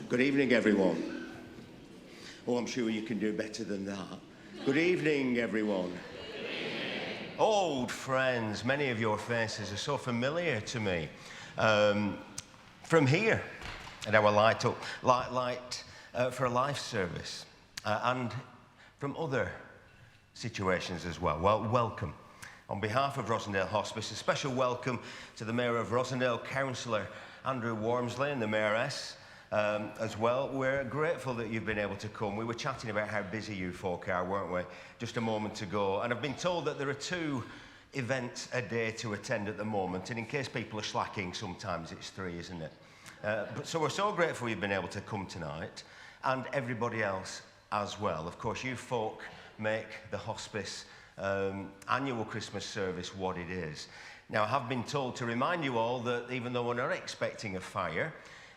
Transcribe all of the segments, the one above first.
Good evening, everyone. Oh, I'm sure you can do better than that. Good evening, everyone. Good evening. Old friends, many of your faces are so familiar to me. From here at our Light for a Life service, and from other situations as well. Well, welcome. On behalf of Rawtenstall Hospice, a special welcome to the Mayor of Rawtenstall, Councillor Andrew Wormsley, and the Mayoress as well. We're grateful that you've been able to come. We were chatting about how busy you folk are, weren't we, just a moment ago. And I've been told that there are 2 events a day to attend at the moment. And in case people are slacking, sometimes it's 3, isn't it? So we're so grateful you've been able to come tonight, and everybody else as well. Of course, you folk make the hospice annual Christmas service what it is. Now, I have been told to remind you all that even though we're not expecting a fire,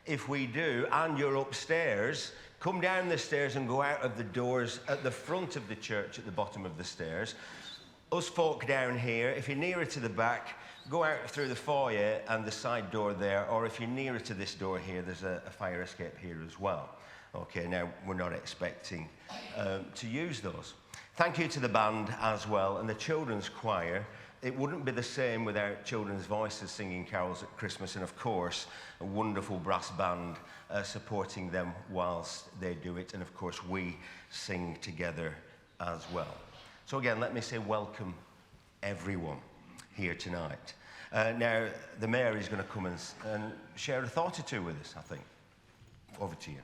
if we do, and you're upstairs, come down the stairs and go out of the doors at the front of the church at the bottom of the stairs. Us folk down here, if you're nearer to the back, go out through the foyer and the side door there, or if you're nearer to this door here, there's a fire escape here as well. Okay, now we're not expecting to use those. Thank you to the band as well, and the children's choir. It wouldn't be the same without children's voices singing carols at Christmas, and of course, a wonderful brass band supporting them whilst they do it, and of course, we sing together as well. So again, let me say welcome, everyone, here tonight. Now, the Mayor is going to come and share a thought or 2 with us, I think. Over to you.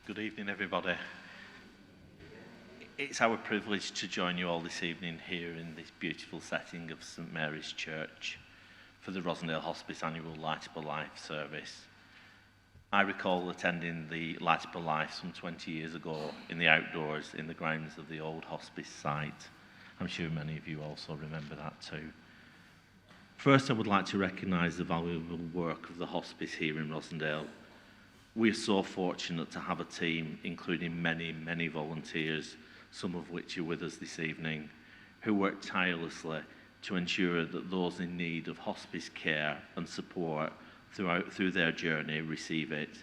Good evening, everybody. It's our privilege to join you all this evening here in this beautiful setting of St Mary's Church for the Rawtenstall Hospice annual Light Up a Life service. I recall attending the Light Up a Life some 20 years ago in the outdoors in the grounds of the old hospice site. I'm sure many of you also remember that too. First, I would like to recognise the valuable work of the hospice here in Rawtenstall. We are so fortunate to have a team, including many volunteers, some of which are with us this evening, who work tirelessly to ensure that those in need of hospice care and support through their journey receive it.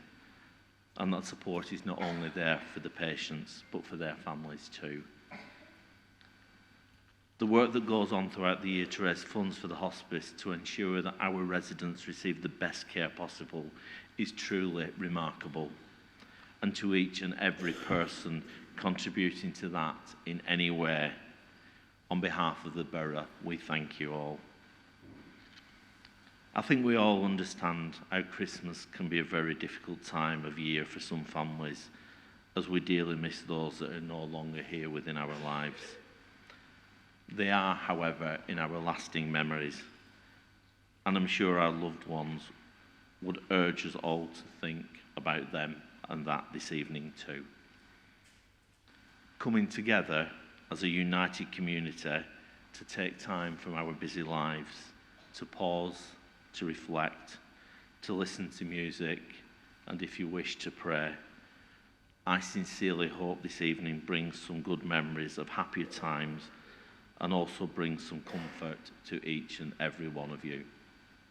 And that support is not only there for the patients, but for their families too. The work that goes on throughout the year to raise funds for the hospice to ensure that our residents receive the best care possible is truly remarkable. And to each and every person contributing to that in any way, on behalf of the borough, we thank you all. I think we all understand how Christmas can be a very difficult time of year for some families, as we dearly miss those that are no longer here within our lives. They are, however, in our lasting memories, and I'm sure our loved ones would urge us all to think about them and that this evening too. Coming together as a united community to take time from our busy lives, to pause, to reflect, to listen to music, and if you wish, to pray. I sincerely hope this evening brings some good memories of happier times and also brings some comfort to each and every one of you.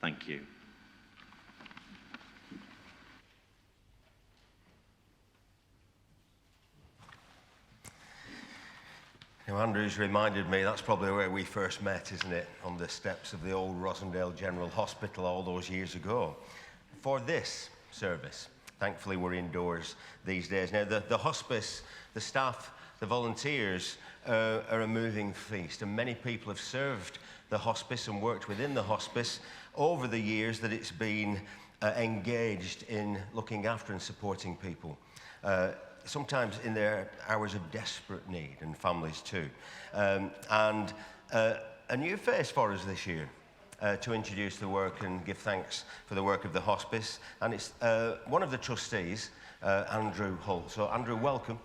Thank you. Now, Andrew's reminded me that's probably where we first met, isn't it? On the steps of the old Rawtenstall General Hospital all those years ago. For this service, thankfully we're indoors these days. Now, the hospice, the staff, the volunteers are a moving feast, and many people have served the hospice and worked within the hospice over the years that it's been engaged in looking after and supporting people. Sometimes in their hours of desperate need, and families too. And a new face for us this year to introduce the work and give thanks for the work of the hospice. And it's one of the trustees, Andrew Hull. So Andrew, welcome.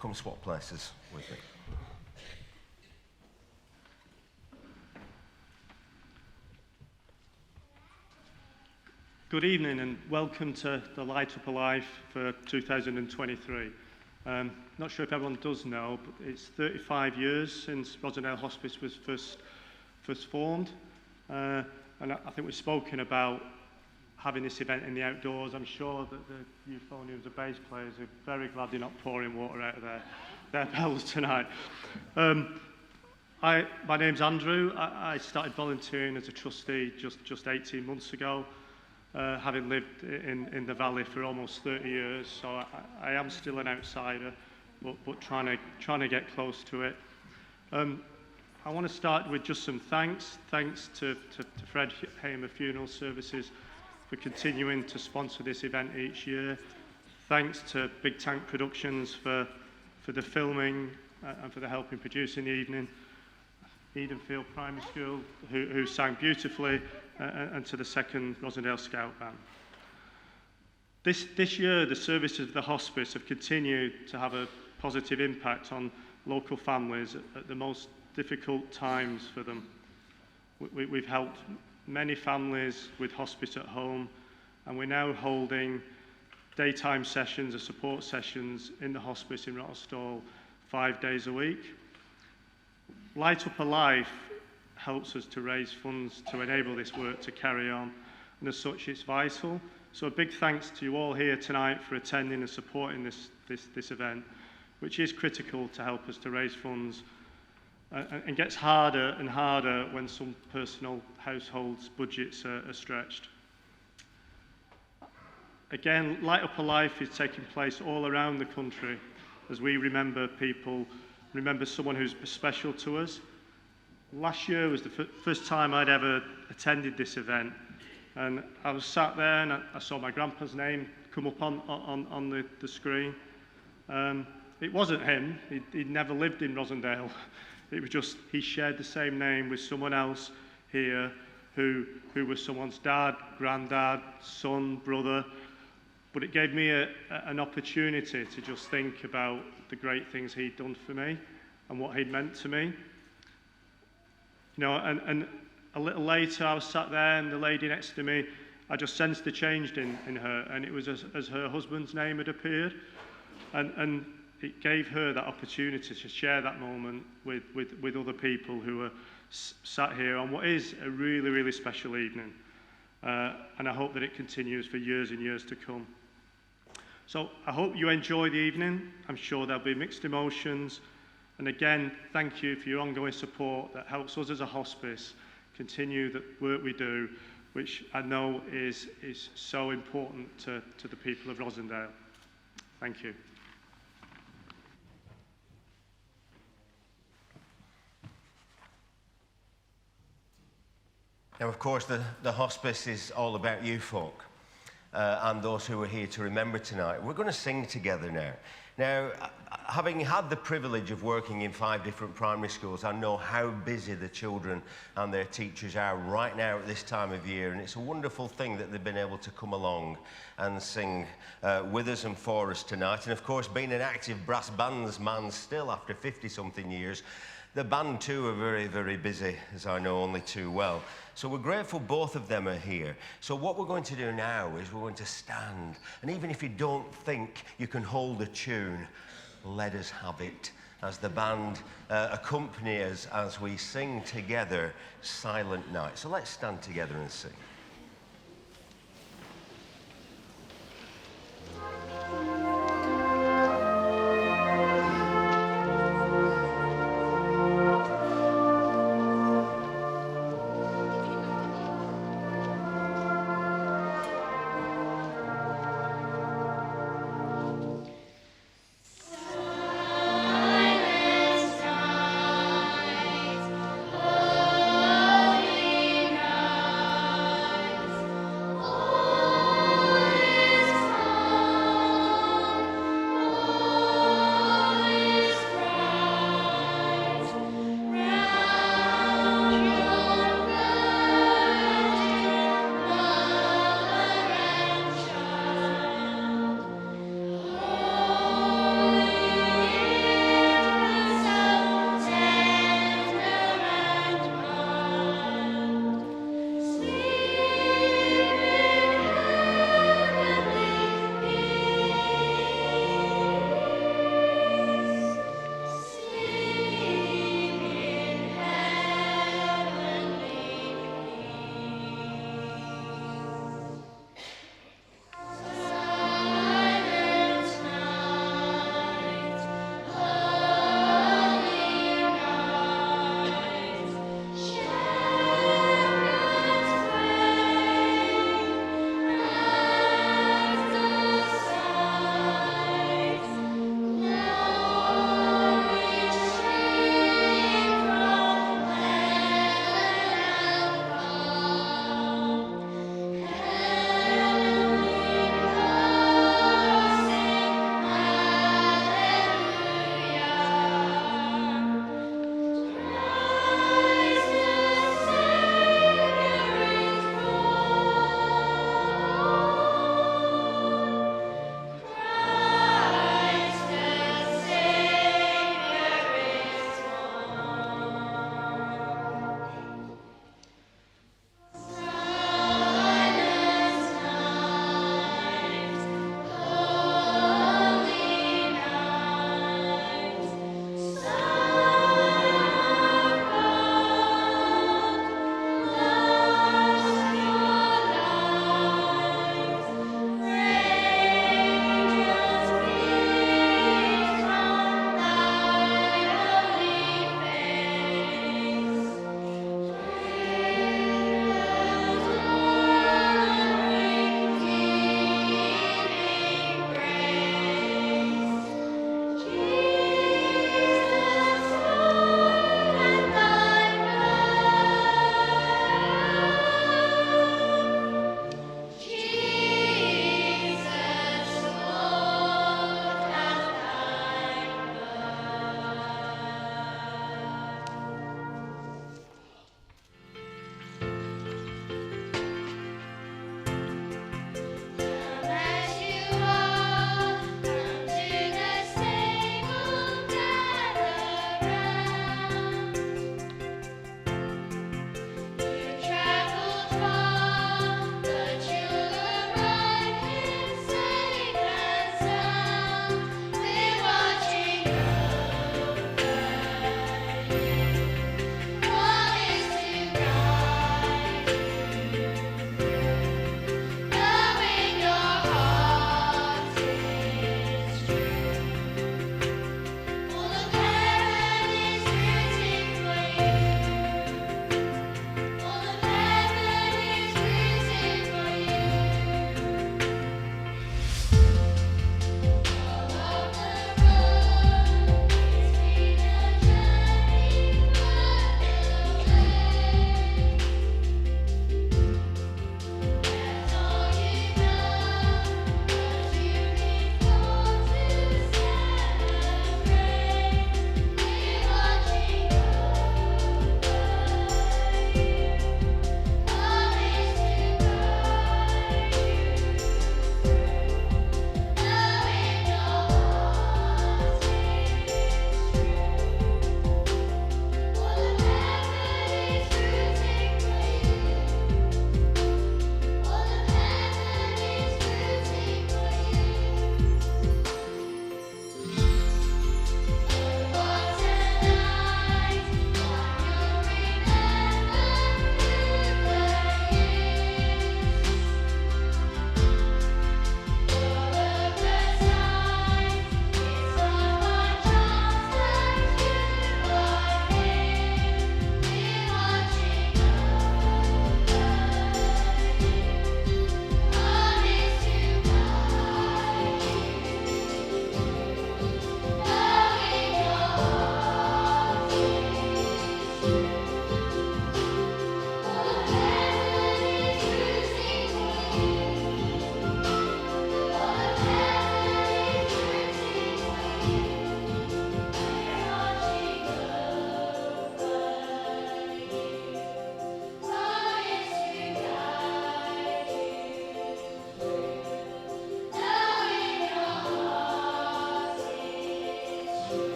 Come swap places with me. Good evening and welcome to the Light Up a Life for 2023. Not sure if everyone does know, but it's 35 years since Rawtenstall Hospice was first formed. And I think we've spoken about having this event in the outdoors. I'm sure that the euphoniums, the bass players, are very glad they're not pouring water out of their bells tonight. My name's Andrew. I started volunteering as a trustee just 18 months ago, having lived in the valley for almost 30 years. So I am still an outsider, but trying to get close to it. I want to start with just some thanks. Thanks to Fred Hamer Funeral Services for continuing to sponsor this event each year. Thanks to Big Tank Productions for the filming and for the help in producing the evening. Edenfield Primary School, who sang beautifully, and to the second Rosendale Scout Band. This year, the services of the hospice have continued to have a positive impact on local families at the most difficult times for them. We've helped many families with hospice at home, and we're now holding daytime sessions or support sessions in the hospice in Rawtenstall 5 days a week. Light Up a Life helps us to raise funds to enable this work to carry on, and as such it's vital. So a big thanks to you all here tonight for attending and supporting this event, which is critical to help us to raise funds, and gets harder and harder when some personal households' budgets are stretched. Again, Light Up a Life is taking place all around the country as we remember someone who's special to us. Last year was the first time I'd ever attended this event, and I was sat there and I saw my grandpa's name come up on the screen. It wasn't him. He'd never lived in Rosendale. It was just he shared the same name with someone else here who was someone's dad, granddad, son, brother. But it gave me an opportunity to just think about the great things he'd done for me and what he'd meant to me. You know, and a little later I was sat there and the lady next to me, I just sensed the change in her, and it was as her husband's name had appeared. And it gave her that opportunity to share that moment with other people who are sat here on what is a really, really special evening. And I hope that it continues for years and years to come. So I hope you enjoy the evening. I'm sure there'll be mixed emotions. And again, thank you for your ongoing support that helps us as a hospice continue the work we do, which I know is so important to the people of Rosendale. Thank you. Now, of course, the hospice is all about you folk and those who are here to remember tonight. We're going to sing together now. Now, having had the privilege of working in 5 different primary schools, I know how busy the children and their teachers are right now at this time of year, and it's a wonderful thing that they've been able to come along and sing with us and for us tonight. And of course, being an active brass bands man still after 50-something years, the band too are very, very busy, as I know only too well. So we're grateful both of them are here. So what we're going to do now is we're going to stand. And even if you don't think you can hold a tune, let us have it as the band accompany us as we sing together Silent Night. So let's stand together and sing. Night,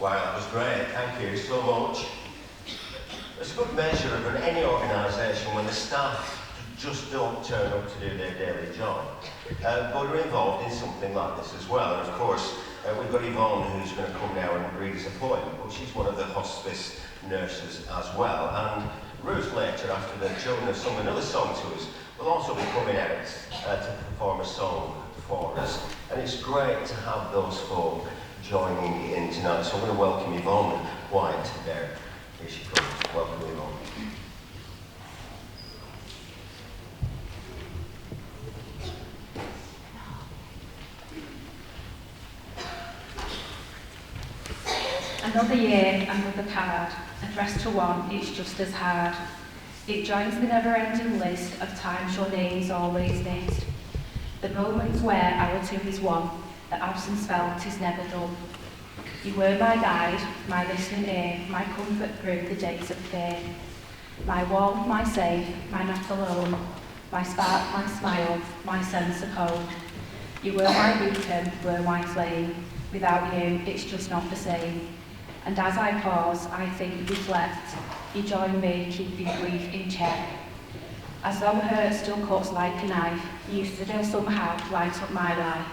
Wow, that was great. Thank you so much. It's a good measure of any organisation when the staff just don't turn up to do their daily job, but are involved in something like this as well. And of course, we've got Yvonne who's going to come now and read his appointment, but she's one of the hospice nurses as well. And Ruth later, after the children have sung another song to us, will also be coming out to perform a song for us. And it's great to have those folk joining in tonight. So I'm going to welcome Yvonne White there. Here she comes. Welcome, Yvonne. Another year, another card, addressed to one, it's just as hard. It joins the never-ending list of times your name's always missed. The moments where our two is one, the absence felt is never done. You were my guide, my listening ear, my comfort through the days of fear. My warmth, my safe, my not alone, my spark, my smile, my sense of hope. You were my beacon, were my flame. Without you, it's just not the same. And as I pause, I think, reflect, you join me, keeping grief in check. As though hurt still cuts like a knife, you still somehow light up my life.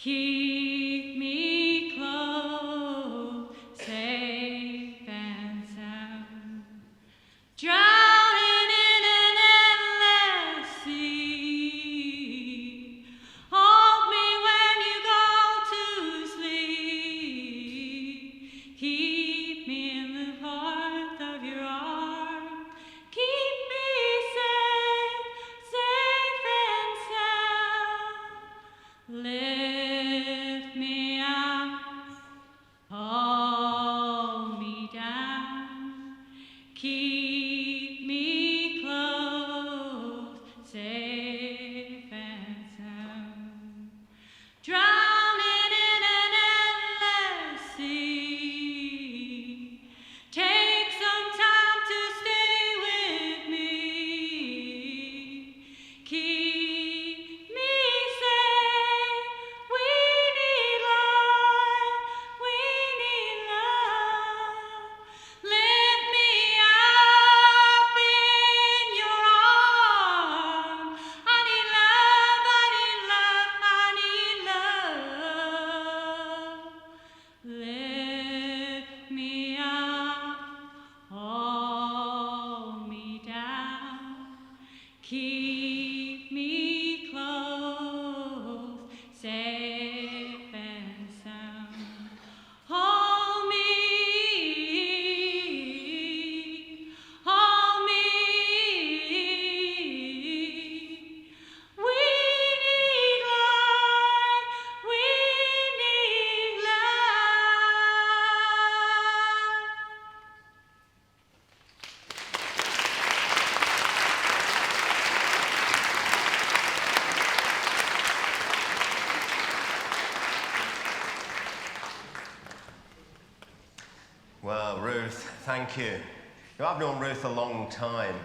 Keep me close, safe and sound. Drowning in an endless sea. Hold me when you go to sleep. Keep me in the warmth of your arms. Keep me safe, safe and sound. Lift me up, hold me down. Keep me close, safe and sound. Drowning in an endless sea. Take some time to stay with me. Keep me safe. We need light. We need love. Lift me up in your arms. I need love. I need love. I need love. Lift me up, hold me down. Keep me close, safe and sound. Hold me, hold me. We need light, we need love. Well, Ruth, thank you. Now, I've known Ruth a long time,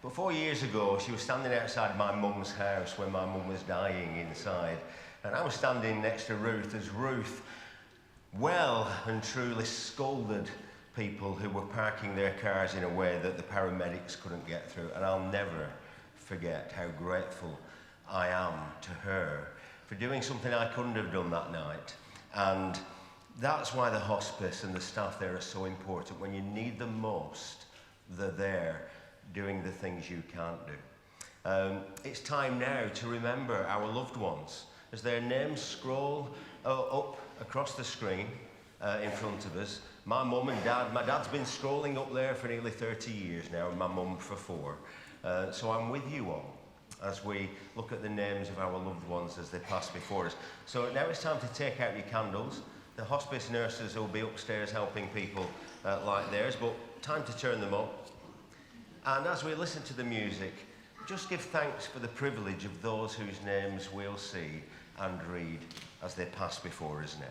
but 4 years ago, she was standing outside my mum's house when my mum was dying inside, and I was standing next to Ruth as Ruth well and truly scolded people who were parking their cars in a way that the paramedics couldn't get through, and I'll never forget how grateful I am to her for doing something I couldn't have done that night. And that's why the hospice and the staff there are so important. When you need them most, they're there doing the things you can't do. It's time now to remember our loved ones as their names scroll up across the screen in front of us. My mum and dad, my dad's been scrolling up there for nearly 30 years now, and my mum for 4. So I'm with you all as we look at the names of our loved ones as they pass before us. So now it's time to take out your candles. The hospice nurses will be upstairs helping people like theirs, but time to turn them up. And as we listen to the music, just give thanks for the privilege of those whose names we'll see and read as they pass before us now.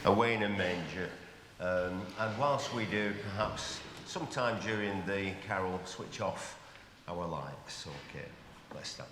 away in a manger. And whilst we do, perhaps sometime during the carol, switch off our lights. Okay, let's stand.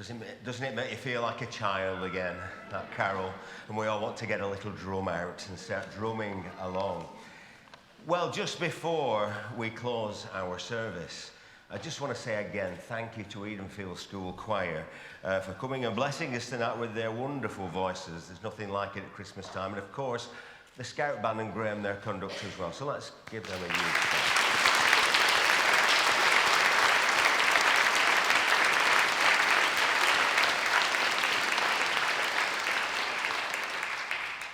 Doesn't it make you feel like a child again, that carol? And we all want to get a little drum out and start drumming along. Well, just before we close our service, I just want to say again, thank you to Edenfield School Choir for coming and blessing us tonight with their wonderful voices. There's nothing like it at Christmas time. And of course, the Scout Band and Graham, their conductor as well. So let's give them a huge clap.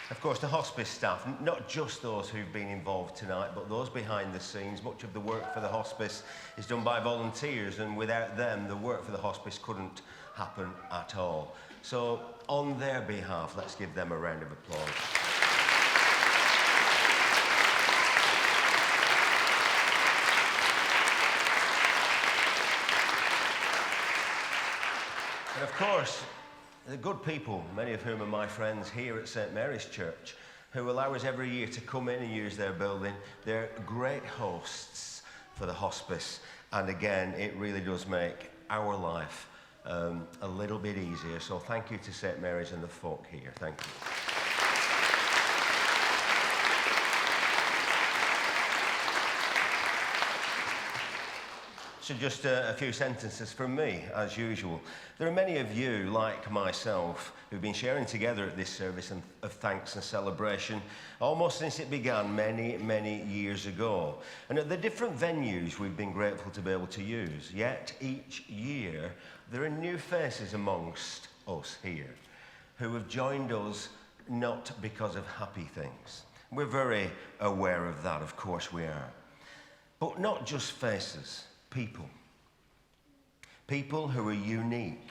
Of course, the hospice staff, not just those who've been involved tonight, but those behind the scenes. Much of the work for the hospice is done by volunteers, and without them, the work for the hospice couldn't happen at all. So, on their behalf, let's give them a round of applause. And of course, the good people, many of whom are my friends here at St Mary's Church, who allow us every year to come in and use their building. They're great hosts for the hospice. And again, it really does make our life a little bit easier. So thank you to St Mary's and the folk here. Thank you. So just a few sentences from me, as usual. There are many of you, like myself, who've been sharing together at this service of thanks and celebration almost since it began many, many years ago. And at the different venues we've been grateful to be able to use. Yet each year there are new faces amongst us here who have joined us not because of happy things. We're very aware of that, of course we are. But not just faces. People. People who are unique.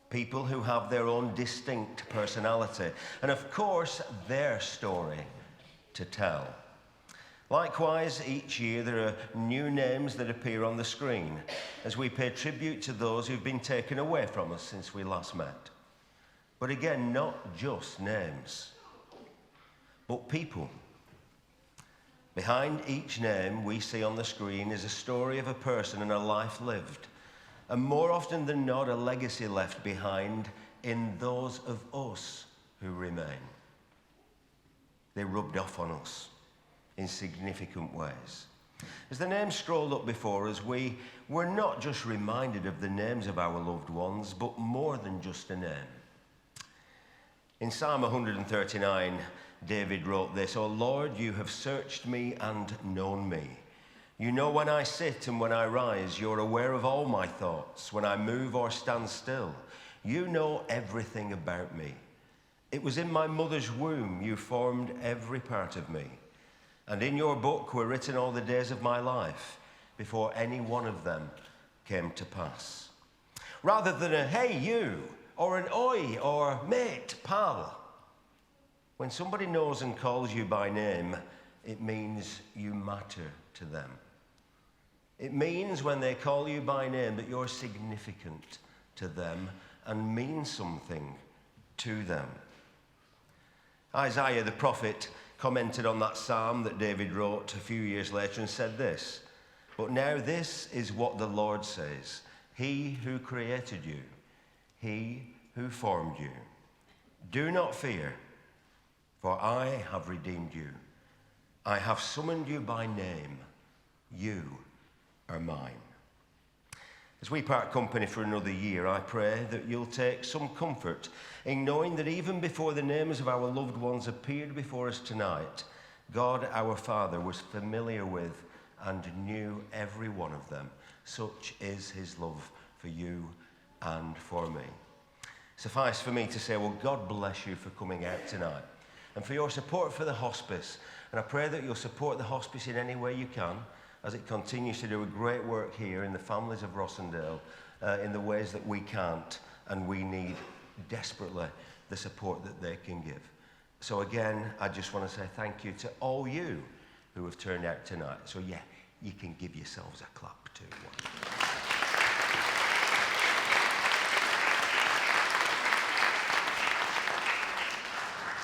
People who have their own distinct personality. And of course, their story to tell. Likewise, each year there are new names that appear on the screen as we pay tribute to those who've been taken away from us since we last met. But again, not just names, but people. Behind each name we see on the screen is a story of a person and a life lived. And more often than not, a legacy left behind in those of us who remain. They rubbed off on us in significant ways. As the names scrolled up before us, we were not just reminded of the names of our loved ones, but more than just a name. In Psalm 139, David wrote this, "O Lord, you have searched me and known me. You know when I sit and when I rise. You're aware of all my thoughts, when I move or stand still. You know everything about me. It was in my mother's womb you formed every part of me. And in your book were written all the days of my life, before any one of them came to pass." Rather than a "hey you," or an "oi," or "mate," "pal," when somebody knows and calls you by name, it means you matter to them. It means when they call you by name that you're significant to them and mean something to them. Isaiah the prophet commented on that psalm that David wrote a few years later and said this, "But now this is what the Lord says, He who created you, He who formed you. Do not fear, for I have redeemed you. I have summoned you by name. You are mine." As we part company for another year, I pray that you'll take some comfort in knowing that even before the names of our loved ones appeared before us tonight, God, our Father, was familiar with and knew every one of them. Such is his love for you and for me. Suffice for me to say, well, God bless you for coming out tonight and for your support for the hospice. And I pray that you'll support the hospice in any way you can as it continues to do a great work here in the families of Rawtenstall in the ways that we can't and we need desperately the support that they can give. So again, I just want to say thank you to all you who have turned out tonight. So yeah, you can give yourselves a clap too.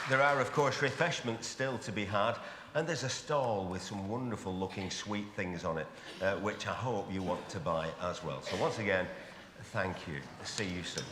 There are, of course, refreshments still to be had, and there's a stall with some wonderful looking sweet things on it, which I hope you want to buy as well. So once again, Thank you. See you soon.